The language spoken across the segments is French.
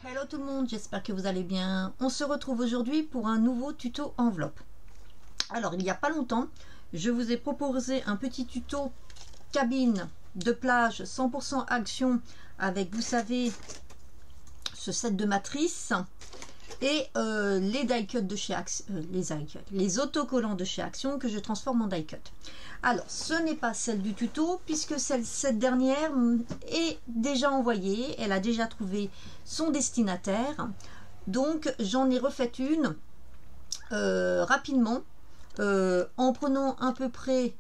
Hello tout le monde, j'espère que vous allez bien. On se retrouve aujourd'hui pour un nouveau tuto enveloppe. Alors il n'y a pas longtemps, je vous ai proposé un petit tuto cabine de plage 100% action avec, vous savez, ce set de matrices et les die cut de chez Action, les autocollants de chez Action que je transforme en die cut. Alors ce n'est pas celle du tuto puisque cette dernière est déjà envoyée, elle a déjà trouvé son destinataire, donc j'en ai refait une rapidement en prenant à peu près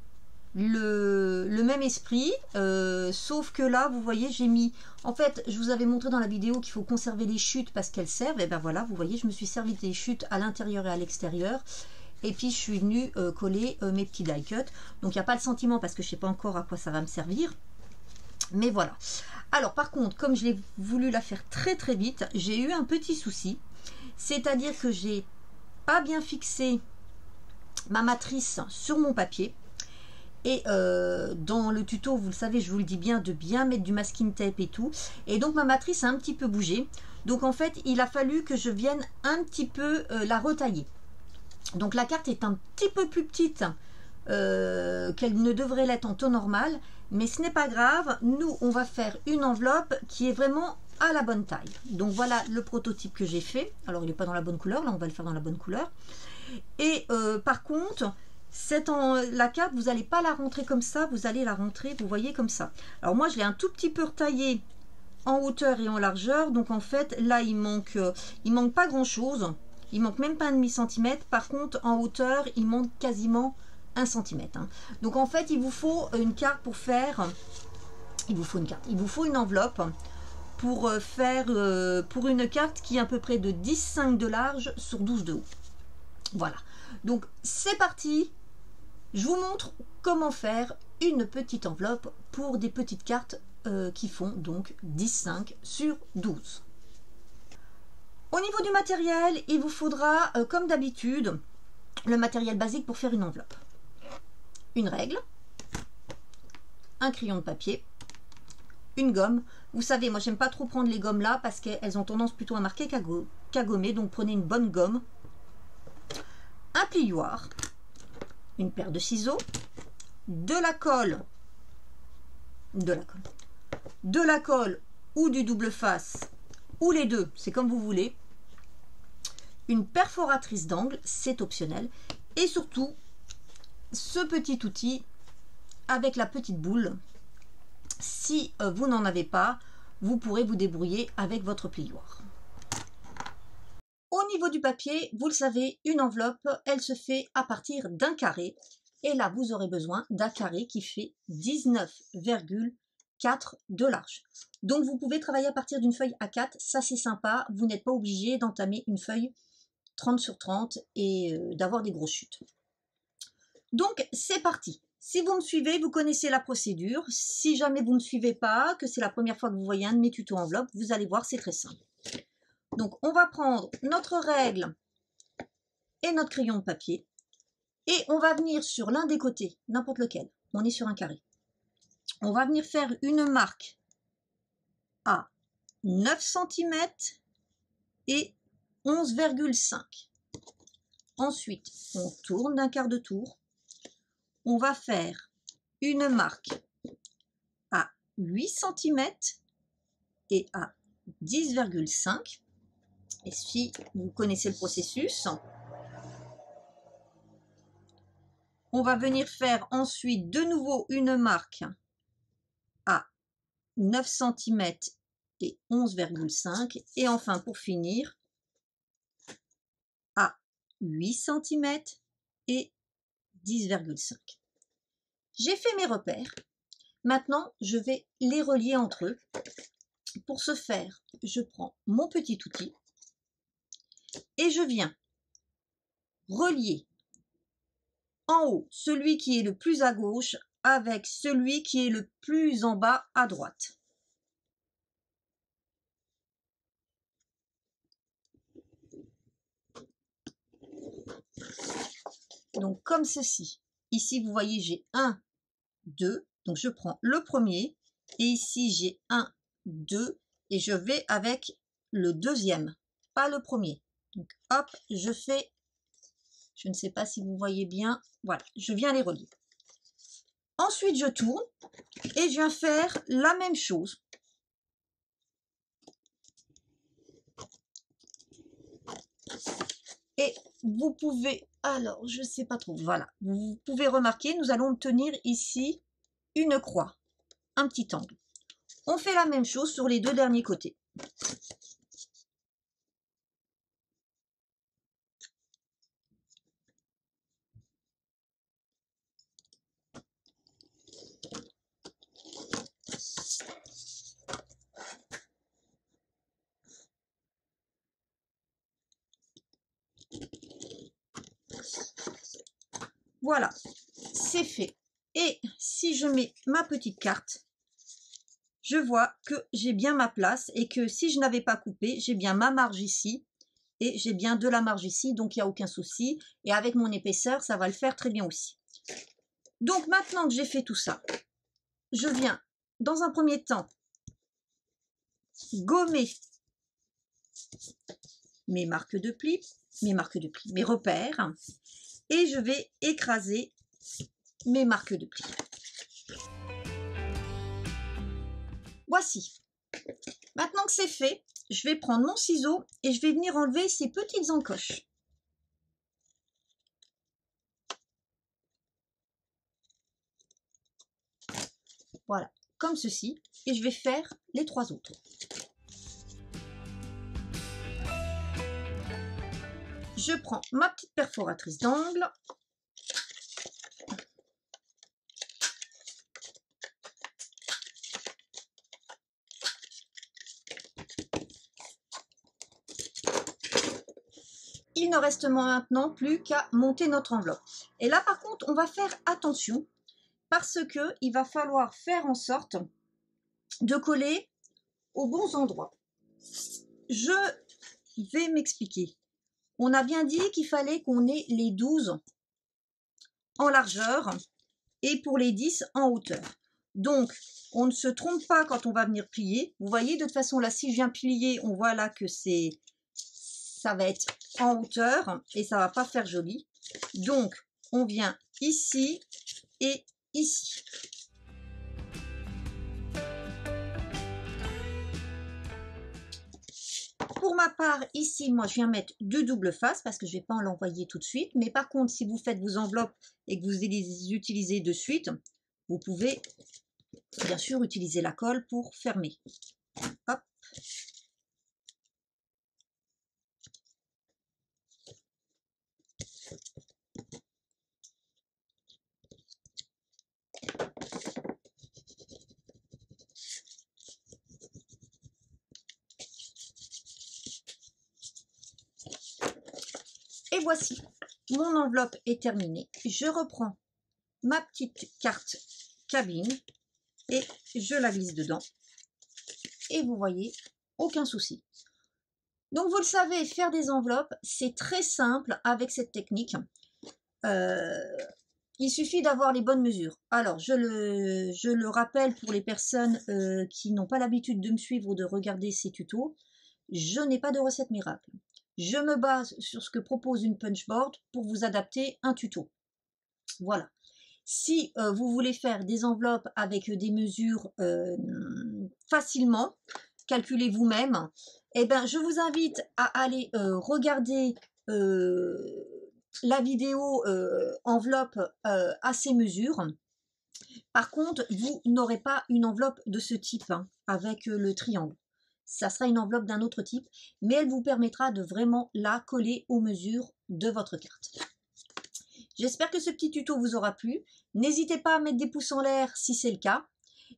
le même esprit, sauf que là vous voyez j'ai mis, en fait je vous avais montré dans la vidéo qu'il faut conserver les chutes parce qu'elles servent, et ben voilà vous voyez je me suis servi des chutes à l'intérieur et à l'extérieur, et puis je suis venue coller mes petits die cut, donc il n'y a pas le sentiment parce que je sais pas encore à quoi ça va me servir, mais voilà. Alors par contre comme je l'ai voulu la faire très très vite, j'ai eu un petit souci, c'est à dire que j'ai pas bien fixé ma matrice sur mon papier. Et dans le tuto, vous le savez, je vous le dis bien, de bien mettre du masking tape et tout. Et donc ma matrice a un petit peu bougé. Donc en fait, il a fallu que je vienne un petit peu la retailler. Donc la carte est un petit peu plus petite qu'elle ne devrait l'être en temps normal. Mais ce n'est pas grave. Nous, on va faire une enveloppe qui est vraiment à la bonne taille. Donc voilà le prototype que j'ai fait. Alors il n'est pas dans la bonne couleur. Là, on va le faire dans la bonne couleur. Et par contre... la carte, vous n'allez pas la rentrer comme ça, vous allez la rentrer, vous voyez, comme ça. Alors moi, je l'ai un tout petit peu retaillé en hauteur et en largeur. Donc en fait, là, il manque pas grand-chose. Il manque même pas un demi-centimètre. Par contre, en hauteur, il manque quasiment 1 centimètre. Hein. Donc en fait, il vous faut une carte pour faire... Il vous faut une carte. Il vous faut une enveloppe pour faire... pour une carte qui est à peu près de 10,5 de large sur 12 de haut. Voilà. Donc c'est parti. Je vous montre comment faire une petite enveloppe pour des petites cartes qui font donc 10,5 sur 12. Au niveau du matériel, il vous faudra, comme d'habitude, le matériel basique pour faire une enveloppe. Une règle, un crayon de papier, une gomme. Vous savez, moi j'aime pas trop prendre les gommes là parce qu'elles ont tendance plutôt à marquer qu'à gommer, donc prenez une bonne gomme, un plioir, une paire de ciseaux, de la colle ou du double face, ou les deux, c'est comme vous voulez, une perforatrice d'angle, c'est optionnel, et surtout ce petit outil avec la petite boule. Si vous n'en avez pas, vous pourrez vous débrouiller avec votre plioir. Au niveau du papier, vous le savez, une enveloppe, elle se fait à partir d'un carré. Et là, vous aurez besoin d'un carré qui fait 19,4 de large. Donc, vous pouvez travailler à partir d'une feuille A4. Ça, c'est sympa. Vous n'êtes pas obligé d'entamer une feuille 30 sur 30 et d'avoir des grosses chutes. Donc, c'est parti. Si vous me suivez, vous connaissez la procédure. Si jamais vous ne me suivez pas, que c'est la première fois que vous voyez un de mes tutos enveloppe, vous allez voir, c'est très simple. Donc, on va prendre notre règle et notre crayon de papier. Et on va venir sur l'un des côtés, n'importe lequel, on est sur un carré. On va venir faire une marque à 9 cm et 11,5. Ensuite, on tourne d'un quart de tour. On va faire une marque à 8 cm et à 10,5. Et si vous connaissez le processus, on va venir faire ensuite de nouveau une marque à 9 cm et 11,5. Et enfin, pour finir, à 8 cm et 10,5. J'ai fait mes repères. Maintenant, je vais les relier entre eux. Pour ce faire, je prends mon petit outil et je viens relier en haut celui qui est le plus à gauche avec celui qui est le plus en bas à droite. donc comme ceci. Ici, vous voyez, j'ai 1, 2. Donc, je prends le premier. Et ici, j'ai 1, 2. Et je vais avec le deuxième, pas le premier. Donc, hop, je fais... Je ne sais pas si vous voyez bien. Voilà, je viens les relier. Ensuite, je tourne et je viens faire la même chose. Et vous pouvez, alors je ne sais pas trop, voilà, vous pouvez remarquer, nous allons obtenir ici une croix, un petit angle. On fait la même chose sur les deux derniers côtés. Voilà, c'est fait. Et si je mets ma petite carte, je vois que j'ai bien ma place et que si je n'avais pas coupé, j'ai bien ma marge ici et j'ai bien de la marge ici, donc il n'y a aucun souci. Et avec mon épaisseur, ça va le faire très bien aussi. Donc maintenant que j'ai fait tout ça, je viens dans un premier temps gommer mes marques de pli, mes repères, et je vais écraser mes marques de pli. Voici. Maintenant que c'est fait, je vais prendre mon ciseau et je vais venir enlever ces petites encoches. Voilà, comme ceci, et je vais faire les 3 autres. Je prends ma petite perforatrice d'angle. Il ne reste maintenant plus qu'à monter notre enveloppe. Et là, par contre, on va faire attention parce que il va falloir faire en sorte de coller aux bons endroits. Je vais m'expliquer. On a bien dit qu'il fallait qu'on ait les 12 en largeur et pour les 10 en hauteur. Donc, on ne se trompe pas quand on va venir plier. Vous voyez, de toute façon, là, si je viens plier, on voit là que ça va être en hauteur et ça va pas faire joli. Donc, on vient ici et ici. Pour ma part, ici, moi, je viens mettre 2 doubles faces parce que je ne vais pas l'envoyer tout de suite. Mais par contre, si vous faites vos enveloppes et que vous les utilisez de suite, vous pouvez bien sûr utiliser la colle pour fermer. Hop. Et voici, mon enveloppe est terminée. Je reprends ma petite carte cabine et je la glisse dedans. Et vous voyez, aucun souci. Donc vous le savez, faire des enveloppes, c'est très simple avec cette technique. Il suffit d'avoir les bonnes mesures. Alors, je le rappelle pour les personnes qui n'ont pas l'habitude de me suivre ou de regarder ces tutos, je n'ai pas de recette miracle. Je me base sur ce que propose une punchboard pour vous adapter un tuto. Voilà. Si vous voulez faire des enveloppes avec des mesures facilement, calculez vous-même, eh ben, je vous invite à aller regarder la vidéo enveloppe à ces mesures. Par contre, vous n'aurez pas une enveloppe de ce type hein, avec le triangle. Ça sera une enveloppe d'un autre type, mais elle vous permettra de vraiment la coller aux mesures de votre carte. J'espère que ce petit tuto vous aura plu. N'hésitez pas à mettre des pouces en l'air si c'est le cas.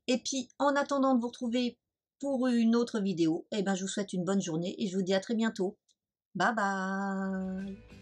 Et puis, en attendant de vous retrouver pour une autre vidéo, eh ben, je vous souhaite une bonne journée et je vous dis à très bientôt. Bye bye!